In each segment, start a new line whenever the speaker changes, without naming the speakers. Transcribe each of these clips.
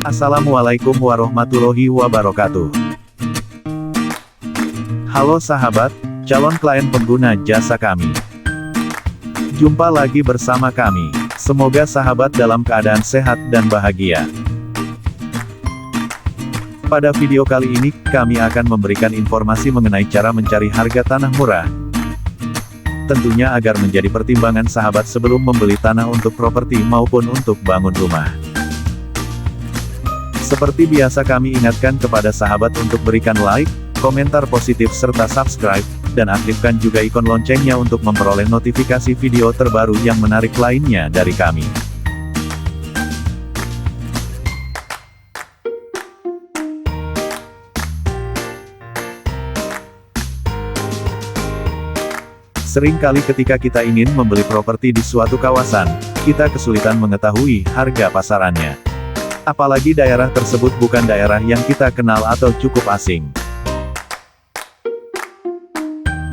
Assalamualaikum warahmatullahi wabarakatuh. Halo sahabat, calon klien pengguna jasa kami. Jumpa lagi bersama kami. Semoga sahabat dalam keadaan sehat dan bahagia. Pada video kali ini, kami akan memberikan informasi mengenai cara mencari harga tanah murah. Tentunya agar menjadi pertimbangan sahabat sebelum membeli tanah untuk properti maupun untuk bangun rumah. Seperti biasa kami ingatkan kepada sahabat untuk berikan like, komentar positif serta subscribe, dan aktifkan juga ikon loncengnya untuk memperoleh notifikasi video terbaru yang menarik lainnya dari kami. Seringkali ketika kita ingin membeli properti di suatu kawasan, kita kesulitan mengetahui harga pasarannya. Apalagi daerah tersebut bukan daerah yang kita kenal atau cukup asing.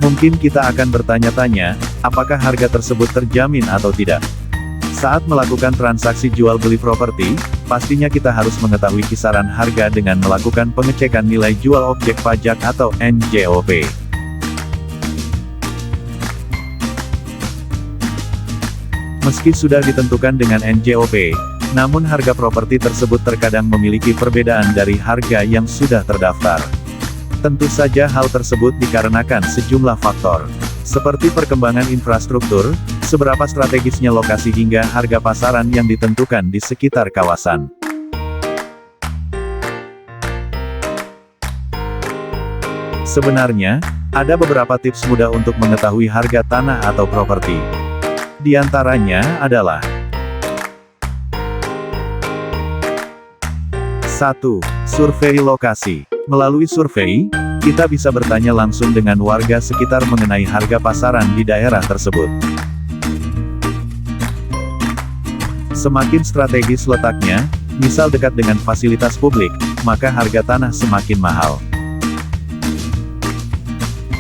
Mungkin kita akan bertanya-tanya, apakah harga tersebut terjamin atau tidak? Saat melakukan transaksi jual beli properti, pastinya kita harus mengetahui kisaran harga dengan melakukan pengecekan nilai jual objek pajak atau NJOP. Meski sudah ditentukan dengan NJOP, namun harga properti tersebut terkadang memiliki perbedaan dari harga yang sudah terdaftar. Tentu saja hal tersebut dikarenakan sejumlah faktor, seperti perkembangan infrastruktur, seberapa strategisnya lokasi hingga harga pasaran yang ditentukan di sekitar kawasan. Sebenarnya, ada beberapa tips mudah untuk mengetahui harga tanah atau properti. Di antaranya adalah 1. Survei lokasi. Melalui survei, kita bisa bertanya langsung dengan warga sekitar mengenai harga pasaran di daerah tersebut. Semakin strategis letaknya, misal dekat dengan fasilitas publik, maka harga tanah semakin mahal.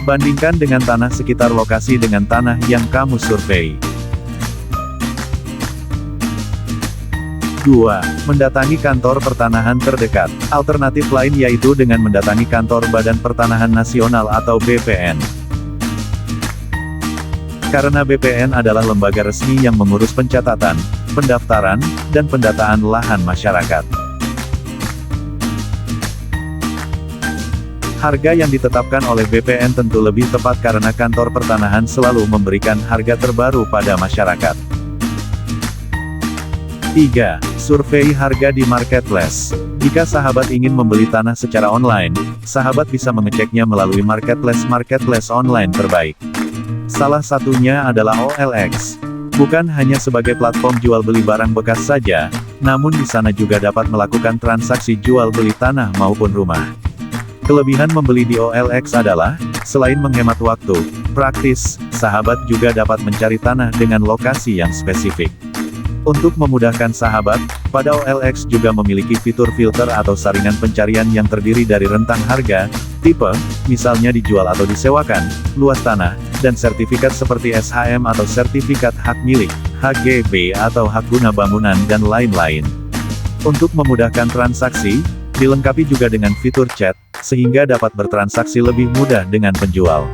Bandingkan dengan tanah sekitar lokasi dengan tanah yang kamu survei. 2. Mendatangi kantor pertanahan terdekat. Alternatif lain yaitu dengan mendatangi kantor Badan Pertanahan Nasional atau BPN. Karena BPN adalah lembaga resmi yang mengurus pencatatan, pendaftaran, dan pendataan lahan masyarakat. Harga yang ditetapkan oleh BPN tentu lebih tepat karena kantor pertanahan selalu memberikan harga terbaru pada masyarakat. 3. Survei harga di marketplace. Jika sahabat ingin membeli tanah secara online, sahabat bisa mengeceknya melalui marketplace online terbaik. Salah satunya adalah OLX. Bukan hanya sebagai platform jual beli barang bekas saja, namun di sana juga dapat melakukan transaksi jual beli tanah maupun rumah. Kelebihan membeli di OLX adalah, selain menghemat waktu, praktis, sahabat juga dapat mencari tanah dengan lokasi yang spesifik. Untuk memudahkan sahabat, pada OLX juga memiliki fitur filter atau saringan pencarian yang terdiri dari rentang harga, tipe, misalnya dijual atau disewakan, luas tanah, dan sertifikat seperti SHM atau sertifikat hak milik, HGB atau hak guna bangunan dan lain-lain. Untuk memudahkan transaksi, dilengkapi juga dengan fitur chat, sehingga dapat bertransaksi lebih mudah dengan penjual.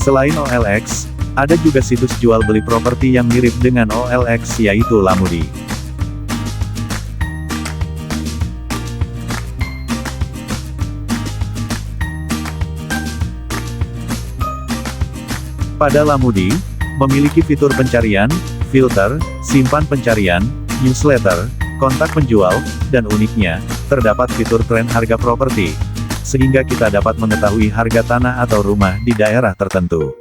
Selain OLX, ada juga situs jual beli properti yang mirip dengan OLX yaitu Lamudi. Pada Lamudi, memiliki fitur pencarian, filter, simpan pencarian, newsletter, kontak penjual, dan uniknya, terdapat fitur tren harga properti, sehingga kita dapat mengetahui harga tanah atau rumah di daerah tertentu.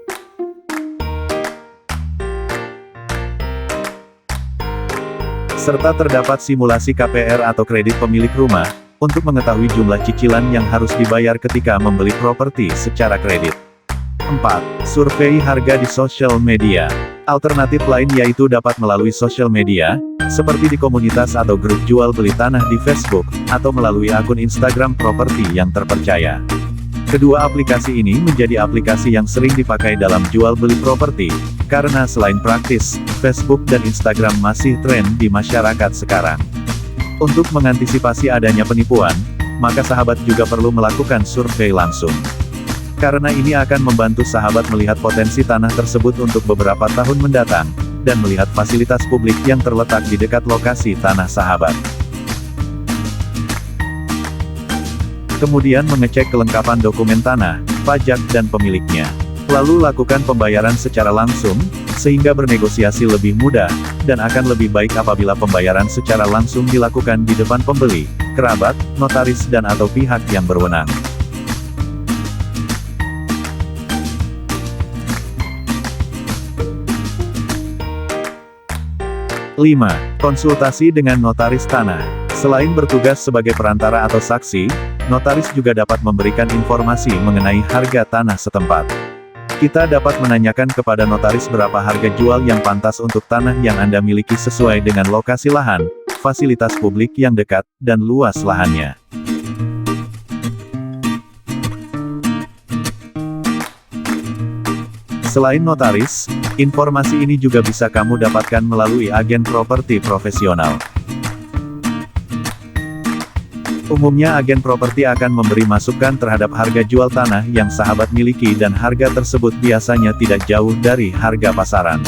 Serta terdapat simulasi KPR atau kredit pemilik rumah, untuk mengetahui jumlah cicilan yang harus dibayar ketika membeli properti secara kredit. 4. Survei harga di sosial media. Alternatif lain yaitu dapat melalui sosial media, seperti di komunitas atau grup jual beli tanah di Facebook, atau melalui akun Instagram properti yang terpercaya. Kedua aplikasi ini menjadi aplikasi yang sering dipakai dalam jual beli properti, karena selain praktis, Facebook dan Instagram masih tren di masyarakat sekarang. Untuk mengantisipasi adanya penipuan, maka sahabat juga perlu melakukan survei langsung. Karena ini akan membantu sahabat melihat potensi tanah tersebut untuk beberapa tahun mendatang, dan melihat fasilitas publik yang terletak di dekat lokasi tanah sahabat. Kemudian mengecek kelengkapan dokumen tanah, pajak dan pemiliknya. Lalu lakukan pembayaran secara langsung, sehingga bernegosiasi lebih mudah, dan akan lebih baik apabila pembayaran secara langsung dilakukan di depan pembeli, kerabat, notaris dan atau pihak yang berwenang. 5. Konsultasi dengan notaris tanah. Selain bertugas sebagai perantara atau saksi, notaris juga dapat memberikan informasi mengenai harga tanah setempat. Kita dapat menanyakan kepada notaris berapa harga jual yang pantas untuk tanah yang Anda miliki sesuai dengan lokasi lahan, fasilitas publik yang dekat, dan luas lahannya. Selain notaris, informasi ini juga bisa kamu dapatkan melalui agen properti profesional. Umumnya agen properti akan memberi masukan terhadap harga jual tanah yang sahabat miliki dan harga tersebut biasanya tidak jauh dari harga pasaran.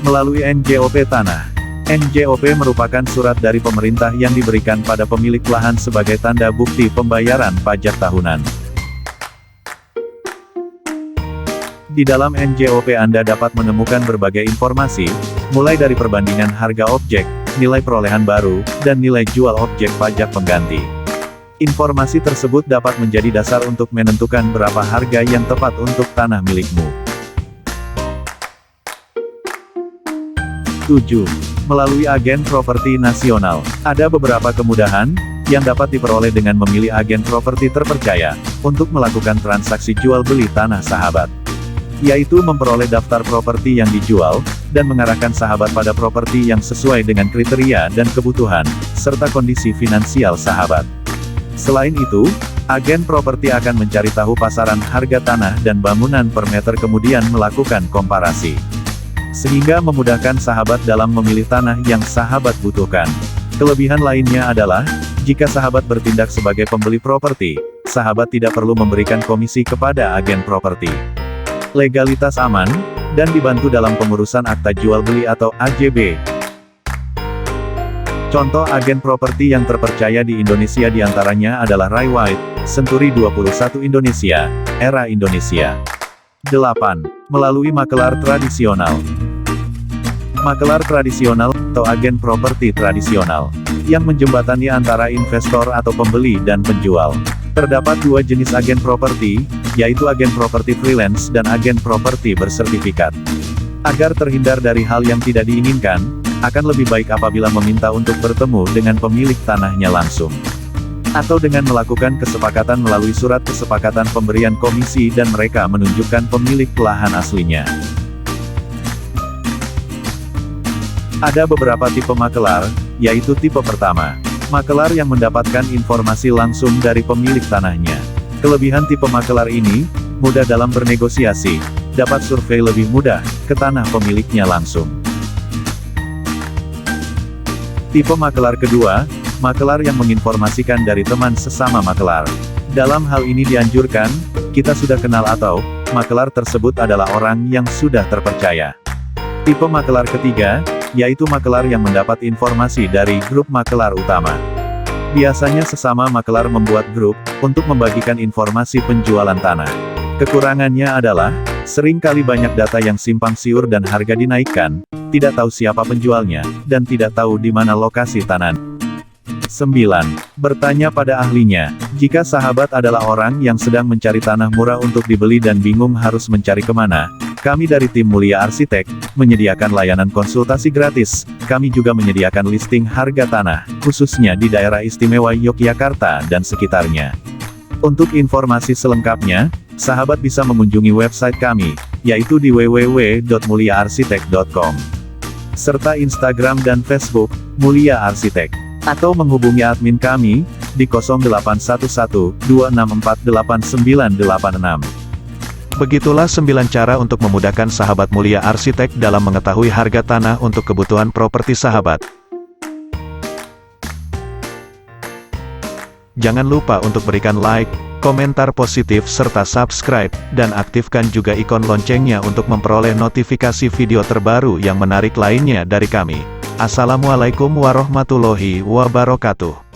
Melalui NJOP tanah. NJOP merupakan surat dari pemerintah yang diberikan pada pemilik lahan sebagai tanda bukti pembayaran pajak tahunan. Di dalam NJOP Anda dapat menemukan berbagai informasi, mulai dari perbandingan harga objek, nilai perolehan baru, dan nilai jual objek pajak pengganti. Informasi tersebut dapat menjadi dasar untuk menentukan berapa harga yang tepat untuk tanah milikmu. 7. Melalui agen properti nasional. Ada beberapa kemudahan yang dapat diperoleh dengan memilih agen properti terpercaya untuk melakukan transaksi jual beli tanah sahabat, yaitu memperoleh daftar properti yang dijual, dan mengarahkan sahabat pada properti yang sesuai dengan kriteria dan kebutuhan, serta kondisi finansial sahabat. Selain itu, agen properti akan mencari tahu pasaran harga tanah dan bangunan per meter kemudian melakukan komparasi, sehingga memudahkan sahabat dalam memilih tanah yang sahabat butuhkan. Kelebihan lainnya adalah, jika sahabat bertindak sebagai pembeli properti, sahabat tidak perlu memberikan komisi kepada agen properti. Legalitas aman, dan dibantu dalam pengurusan akta jual beli atau AJB. Contoh agen properti yang terpercaya di Indonesia diantaranya adalah Rai White, Senturi 21 Indonesia, Era Indonesia. 8. Melalui makelar tradisional. Makelar tradisional, atau agen properti tradisional, yang menjembatani antara investor atau pembeli dan penjual. Terdapat dua jenis agen properti, yaitu agen properti freelance dan agen properti bersertifikat. Agar terhindar dari hal yang tidak diinginkan, akan lebih baik apabila meminta untuk bertemu dengan pemilik tanahnya langsung, atau dengan melakukan kesepakatan melalui surat kesepakatan pemberian komisi dan mereka menunjukkan pemilik lahan aslinya. Ada beberapa tipe makelar, yaitu tipe pertama, makelar yang mendapatkan informasi langsung dari pemilik tanahnya. Kelebihan tipe makelar ini, mudah dalam bernegosiasi, dapat survei lebih mudah ke tanah pemiliknya langsung. Tipe makelar kedua, makelar yang menginformasikan dari teman sesama makelar. Dalam hal ini dianjurkan, kita sudah kenal atau, makelar tersebut adalah orang yang sudah terpercaya. Tipe makelar ketiga, yaitu makelar yang mendapat informasi dari grup makelar utama. Biasanya sesama makelar membuat grup, untuk membagikan informasi penjualan tanah. Kekurangannya adalah, seringkali banyak data yang simpang siur dan harga dinaikkan, tidak tahu siapa penjualnya, dan tidak tahu di mana lokasi tanah. 9. Bertanya pada ahlinya. Jika sahabat adalah orang yang sedang mencari tanah murah untuk dibeli dan bingung harus mencari kemana, Kami dari tim Mulia Arsitek, menyediakan layanan konsultasi gratis. Kami juga menyediakan listing harga tanah, khususnya di daerah istimewa Yogyakarta dan sekitarnya. Untuk informasi selengkapnya, sahabat bisa mengunjungi website kami, yaitu di www.muliaarsitek.com. Serta Instagram dan Facebook, Mulia Arsitek. Atau menghubungi admin kami, di 0811 264 8986. Begitulah 9 cara untuk memudahkan sahabat Mulia Arsitek dalam mengetahui harga tanah untuk kebutuhan properti sahabat. Jangan lupa untuk berikan like, komentar positif serta subscribe, dan aktifkan juga ikon loncengnya untuk memperoleh notifikasi video terbaru yang menarik lainnya dari kami. Assalamualaikum warahmatullahi wabarakatuh.